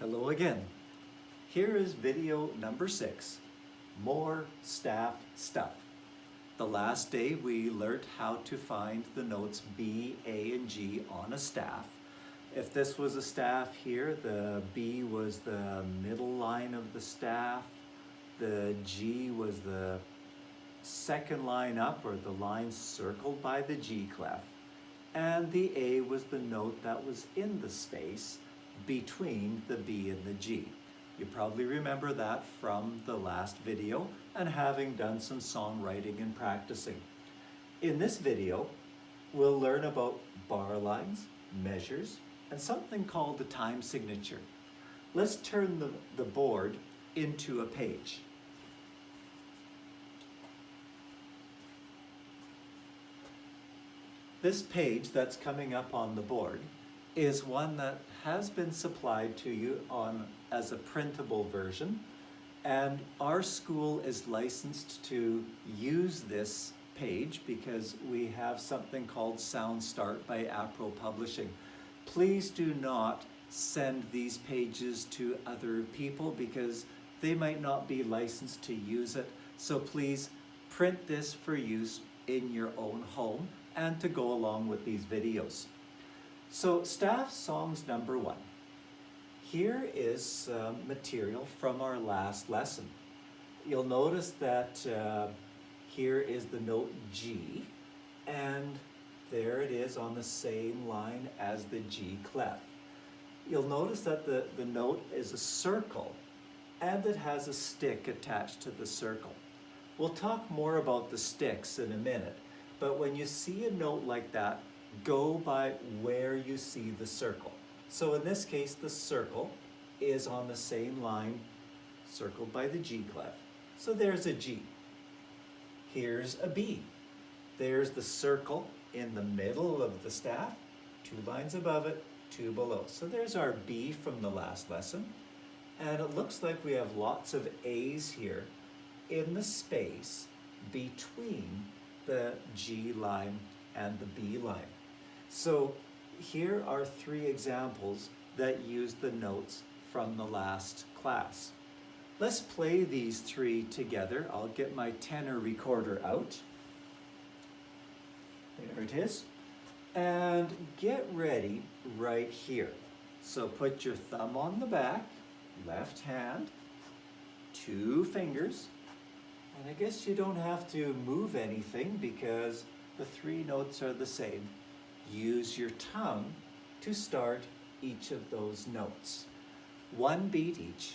Hello again. Here is video number 6, more staff stuff. The last day we learned how to find the notes B, A, and G on a staff. If this was a staff here, the B was the middle line of the staff, the G was the second line up or the line circled by the G clef, and the A was the note that was in the space between the B and the G. You probably remember that from the last video and having done some songwriting and practicing. In this video, we'll learn about bar lines, measures, and something called the time signature. Let's turn the board into a page. This page that's coming up on the board is one that has been supplied to you as a printable version, and our school is licensed to use this page because we have something called Sound Start by Apro Publishing. Please do not send these pages to other people because they might not be licensed to use it, so please print this for use in your own home and to go along with these videos. So staff songs number 1. Here is material from our last lesson. You'll notice that here is the note G, and there it is on the same line as the G clef. You'll notice that the note is a circle and it has a stick attached to the circle. We'll talk more about the sticks in a minute, but when you see a note like that, go by where you see the circle. So in this case, the circle is on the same line circled by the G clef. So there's a G. Here's a B. There's the circle in the middle of the staff, 2 lines above it, 2 below. So there's our B from the last lesson. And it looks like we have lots of A's here in the space between the G line and the B line. So here are 3 examples that use the notes from the last class. Let's play these 3 together. I'll get my tenor recorder out. There it is. And get ready right here. So put your thumb on the back, left hand, 2 fingers, and I guess you don't have to move anything because the 3 notes are the same. Use your tongue to start each of those notes. 1 beat each.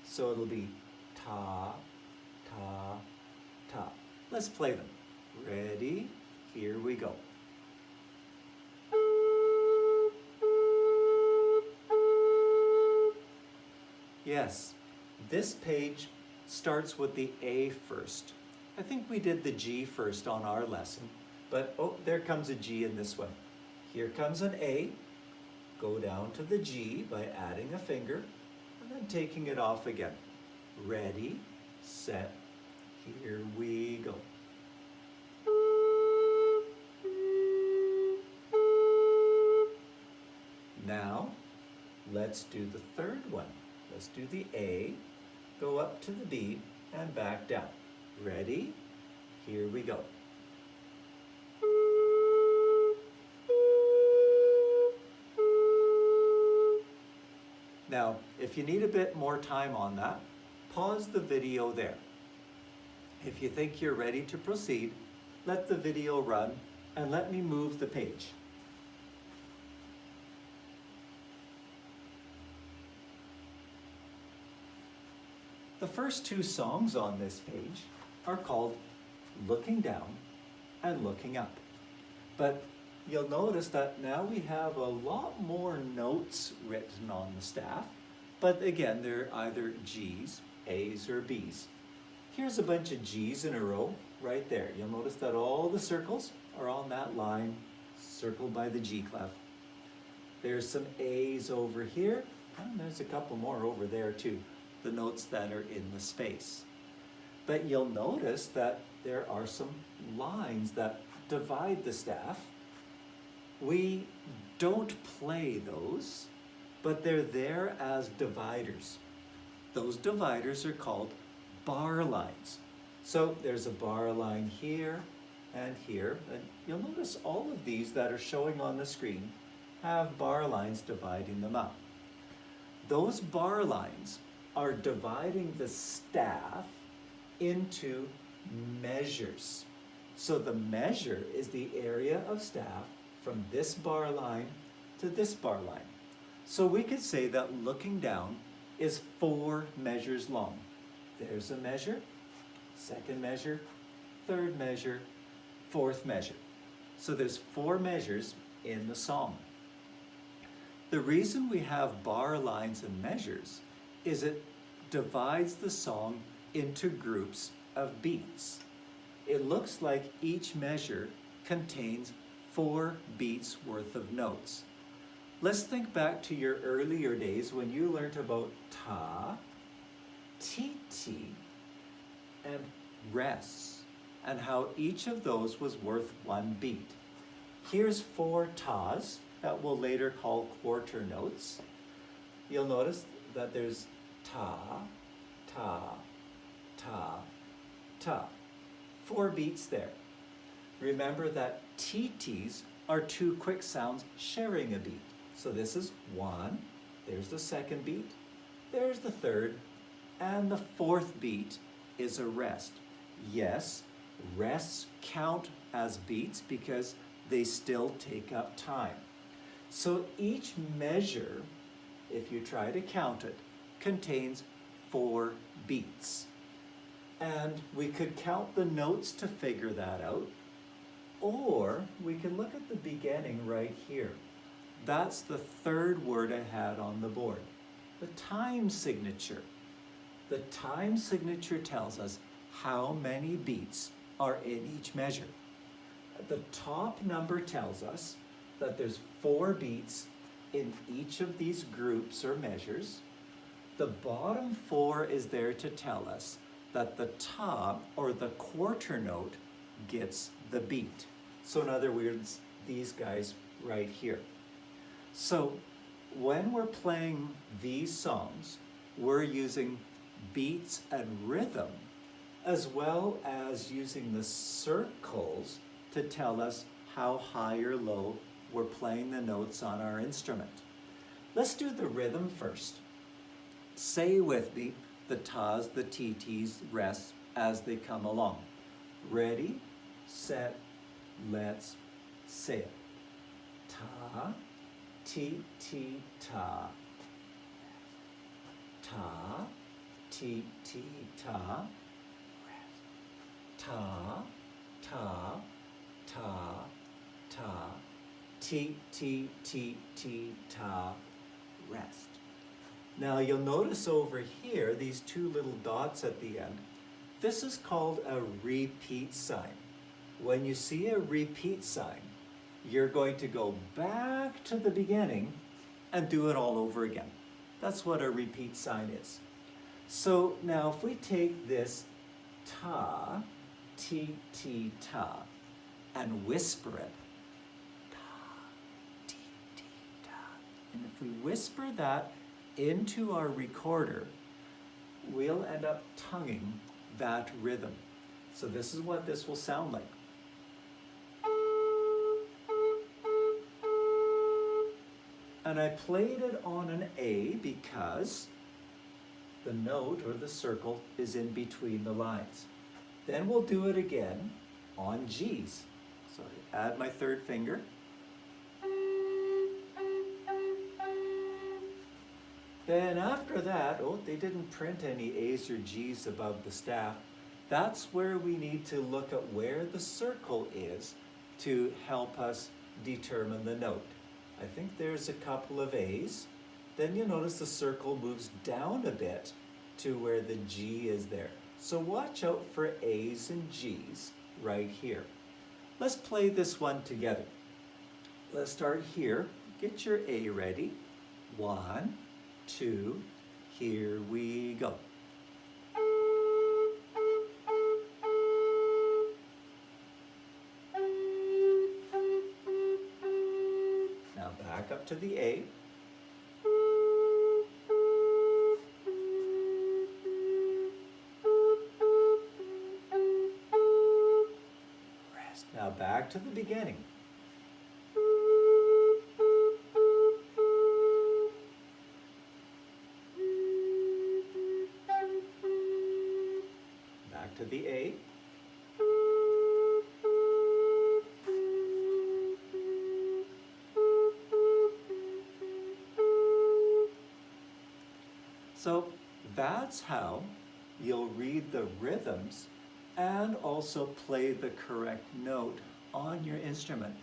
So it'll be ta, ta, ta. Let's play them. Ready? Here we go. Yes, this page starts with the A first. I think we did the G first on our lesson, but oh, there comes a G in this one. Here comes an A. Go down to the G by adding a finger and then taking it off again. Ready, set, here we go. Now, let's do the third one. Let's do the A, go up to the B, and back down. Ready? Here we go. Now, if you need a bit more time on that, pause the video there. If you think you're ready to proceed, let the video run and let me move the page. The first 2 songs on this page are called Looking Down and Looking Up. But you'll notice that now we have a lot more notes written on the staff, but again, they're either G's, A's, or B's. Here's a bunch of G's in a row right there. You'll notice that all the circles are on that line circled by the G clef. There's some A's over here, and there's a couple more over there too, the notes that are in the space. But you'll notice that there are some lines that divide the staff. We don't play those, but they're there as dividers. Those dividers are called bar lines. So there's a bar line here and here, and you'll notice all of these that are showing on the screen have bar lines dividing them up. Those bar lines are dividing the staff into measures. So the measure is the area of staff from this bar line to this bar line. So we could say that looking down is 4 measures long. There's a measure, second measure, third measure, fourth measure. So there's 4 measures in the song. The reason we have bar lines and measures is it divides the song into groups of beats. It looks like each measure contains 4 beats worth of notes. Let's think back to your earlier days when you learned about ta, ti, and res, and how each of those was worth 1 beat. Here's 4 tas that we'll later call quarter notes. You'll notice that there's ta, ta, ta, ta. 4 beats there. Remember that TTs are 2 quick sounds sharing a beat. So this is 1, there's the second beat, there's the third, and the 4th beat is a rest. Yes, rests count as beats because they still take up time. So each measure, if you try to count it, contains 4 beats. And we could count the notes to figure that out, or we can look at the beginning right here. That's the 3rd word I had on the board, the time signature. The time signature tells us how many beats are in each measure. The top number tells us that there's 4 beats in each of these groups or measures. The bottom 4 is there to tell us that the top or the quarter note gets the beat. So in other words, these guys right here. So when we're playing these songs, we're using beats and rhythm, as well as using the circles to tell us how high or low we're playing the notes on our instrument. Let's do the rhythm first. Say with me the tas, the TTs, rests as they come along. Ready, set, let's say it. Ta, ti, ti, ta. Ta, ti, ti, ta. Ta, ta, ta, ta. Ti, ti, ti, ti, ta. Rest. Now you'll notice over here, these 2 little dots at the end. This is called a repeat sign. When you see a repeat sign, you're going to go back to the beginning and do it all over again. That's what a repeat sign is. So now if we take this ta, ti, ti, ta, and whisper it, ta, ti, ti, ta. And if we whisper that into our recorder, we'll end up tonguing that rhythm. So this is what this will sound like. And I played it on an A because the note or the circle is in between the lines. Then we'll do it again on G's. So I add my 3rd finger. Then after that, oh, they didn't print any A's or G's above the staff. That's where we need to look at where the circle is to help us determine the note. I think there's a couple of A's. Then you'll notice the circle moves down a bit to where the G is there. So watch out for A's and G's right here. Let's play this one together. Let's start here. Get your A ready. 1, 2, here we go. Now back up to the A. Now back to the beginning. Back to the A. So that's how you'll read the rhythms and also play the correct note on your instrument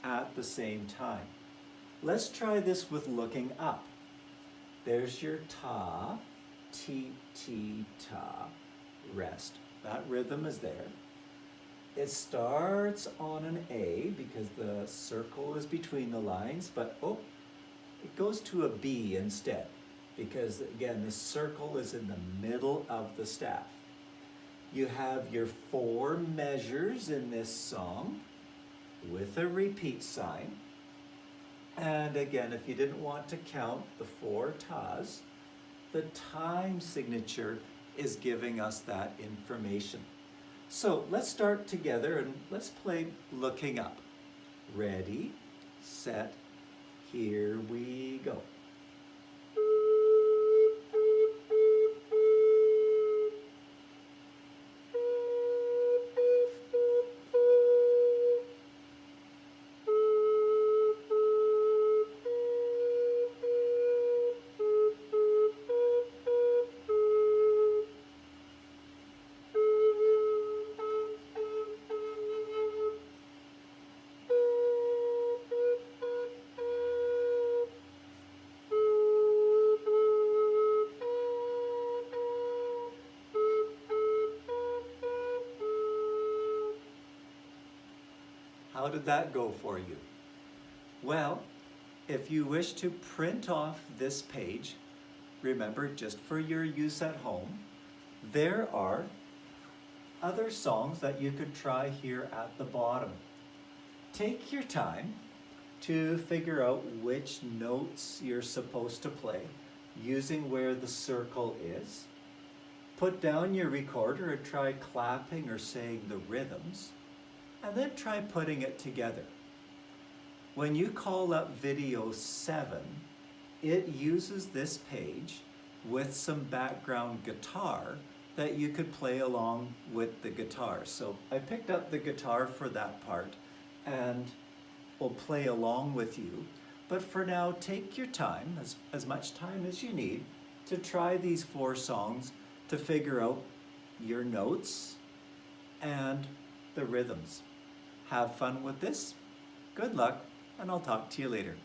at the same time. Let's try this with looking up. There's your ta, ti, ti, ta, rest. That rhythm is there. It starts on an A because the circle is between the lines, but it goes to a B instead because again, the circle is in the middle of the staff. You have your 4 measures in this song with a repeat sign. And again, if you didn't want to count the 4 tas, the time signature is giving us that information. So let's start together and let's play Looking Up. Ready, set, here we go. How did that go for you? Well, if you wish to print off this page, remember, just for your use at home, there are other songs that you could try here at the bottom. Take your time to figure out which notes you're supposed to play using where the circle is. Put down your recorder and try clapping or saying the rhythms, and then try putting it together. When you call up video 7, it uses this page with some background guitar that you could play along with the guitar. So I picked up the guitar for that part and will play along with you. But for now, take your time, as much time as you need, to try these 4 songs to figure out your notes and the rhythms. Have fun with this. Good luck, and I'll talk to you later.